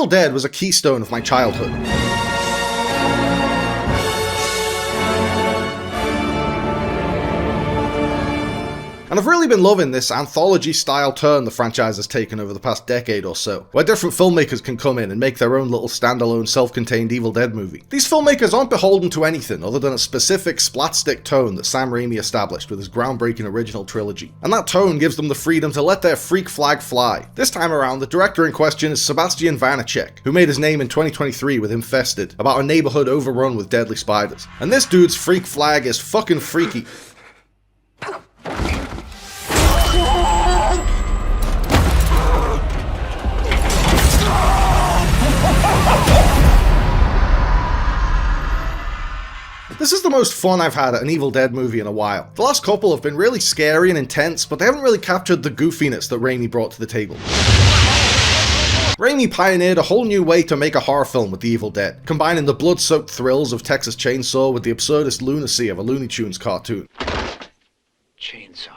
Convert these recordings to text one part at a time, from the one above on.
Evil Dead was a keystone of my childhood. And I've really been loving this anthology-style turn the franchise has taken over the past decade or so, where different filmmakers can come in and make their own little standalone self-contained Evil Dead movie. These filmmakers aren't beholden to anything other than a specific splatstick tone that Sam Raimi established with his groundbreaking original trilogy. And that tone gives them the freedom to let their freak flag fly. This time around, the director in question is Sebastian Vanacek, who made his name in 2023 with Infested, about a neighborhood overrun with deadly spiders. And this dude's freak flag is fucking freaky. This is the most fun I've had at an Evil Dead movie in a while. The last couple have been really scary and intense, but they haven't really captured the goofiness that Raimi brought to the table. Raimi pioneered a whole new way to make a horror film with The Evil Dead, combining the blood-soaked thrills of Texas Chainsaw with the absurdist lunacy of a Looney Tunes cartoon. Chainsaw.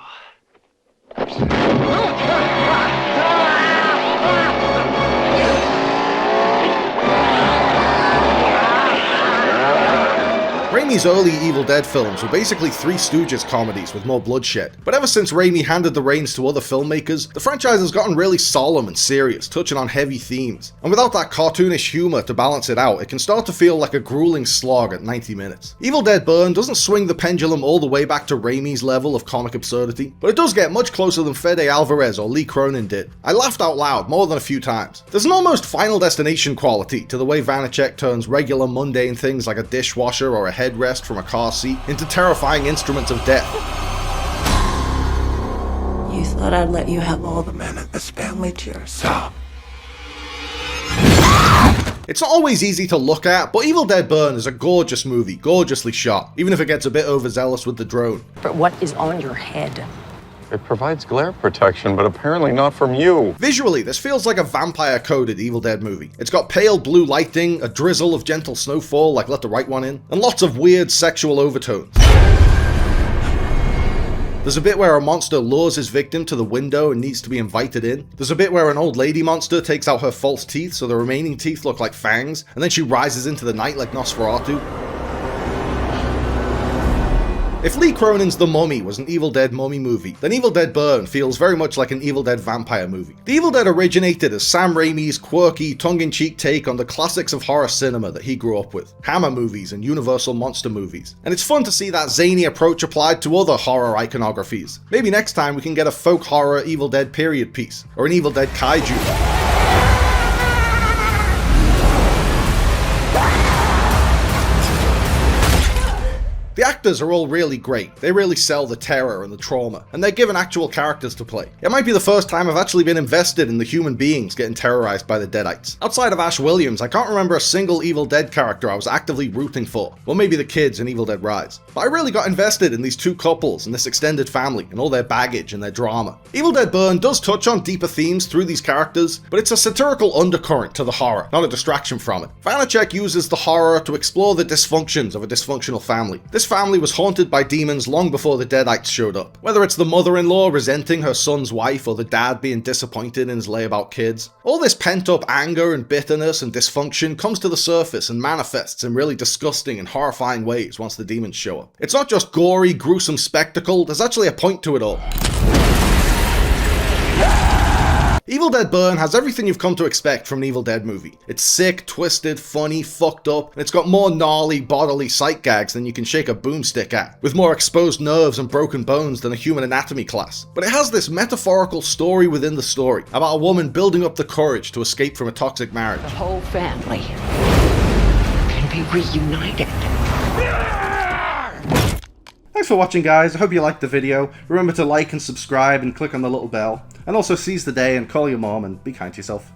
Raimi's early Evil Dead films were basically Three Stooges comedies with more bloodshed, but ever since Raimi handed the reins to other filmmakers, the franchise has gotten really solemn and serious, touching on heavy themes. And without that cartoonish humour to balance it out, it can start to feel like a grueling slog at 90 minutes. Evil Dead Burn doesn't swing the pendulum all the way back to Raimi's level of comic absurdity, but it does get much closer than Fede Alvarez or Lee Cronin did. I laughed out loud more than a few times. There's an almost Final Destination quality to the way Vanacek turns regular mundane things like a dishwasher or a headrest from a car seat into terrifying instruments of death. You thought I'd let you have all the men in this family to yourself. It's not always easy to look at, but Evil Dead Burn is a gorgeous movie, gorgeously shot, even if it gets a bit overzealous with the drone. But what is on your head? It provides glare protection, but apparently not from you. Visually, this feels like a vampire-coded Evil Dead movie. It's got pale blue lighting, a drizzle of gentle snowfall like Let the Right One In, and lots of weird sexual overtones. There's a bit where a monster lures his victim to the window and needs to be invited in. There's a bit where an old lady monster takes out her false teeth so the remaining teeth look like fangs, and then she rises into the night like Nosferatu. If Lee Cronin's The Mummy was an Evil Dead mummy movie, then Evil Dead Burn feels very much like an Evil Dead vampire movie. The Evil Dead originated as Sam Raimi's quirky, tongue-in-cheek take on the classics of horror cinema that he grew up with, Hammer movies and Universal monster movies. And it's fun to see that zany approach applied to other horror iconographies. Maybe next time we can get a folk horror Evil Dead period piece, or an Evil Dead kaiju. The actors are all really great, they really sell the terror and the trauma, and they're given actual characters to play. It might be the first time I've actually been invested in the human beings getting terrorized by the Deadites. Outside of Ash Williams, I can't remember a single Evil Dead character I was actively rooting for. Well, maybe the kids in Evil Dead Rise. But I really got invested in these two couples and this extended family and all their baggage and their drama. Evil Dead Burn does touch on deeper themes through these characters, but it's a satirical undercurrent to the horror, not a distraction from it. Vanacek uses the horror to explore the dysfunctions of a dysfunctional family. This family was haunted by demons long before the Deadites showed up. Whether it's the mother-in-law resenting her son's wife or the dad being disappointed in his layabout kids, all this pent-up anger and bitterness and dysfunction comes to the surface and manifests in really disgusting and horrifying ways once the demons show up. It's not just gory, gruesome spectacle, there's actually a point to it all. Evil Dead Burn has everything you've come to expect from an Evil Dead movie. It's sick, twisted, funny, fucked up, and it's got more gnarly bodily sight gags than you can shake a boomstick at, with more exposed nerves and broken bones than a human anatomy class. But it has this metaphorical story within the story, about a woman building up the courage to escape from a toxic marriage. The whole family can be reunited. Thanks for watching, guys. I hope you liked the video. Remember to like and subscribe and click on the little bell. And also seize the day and call your mom and be kind to yourself.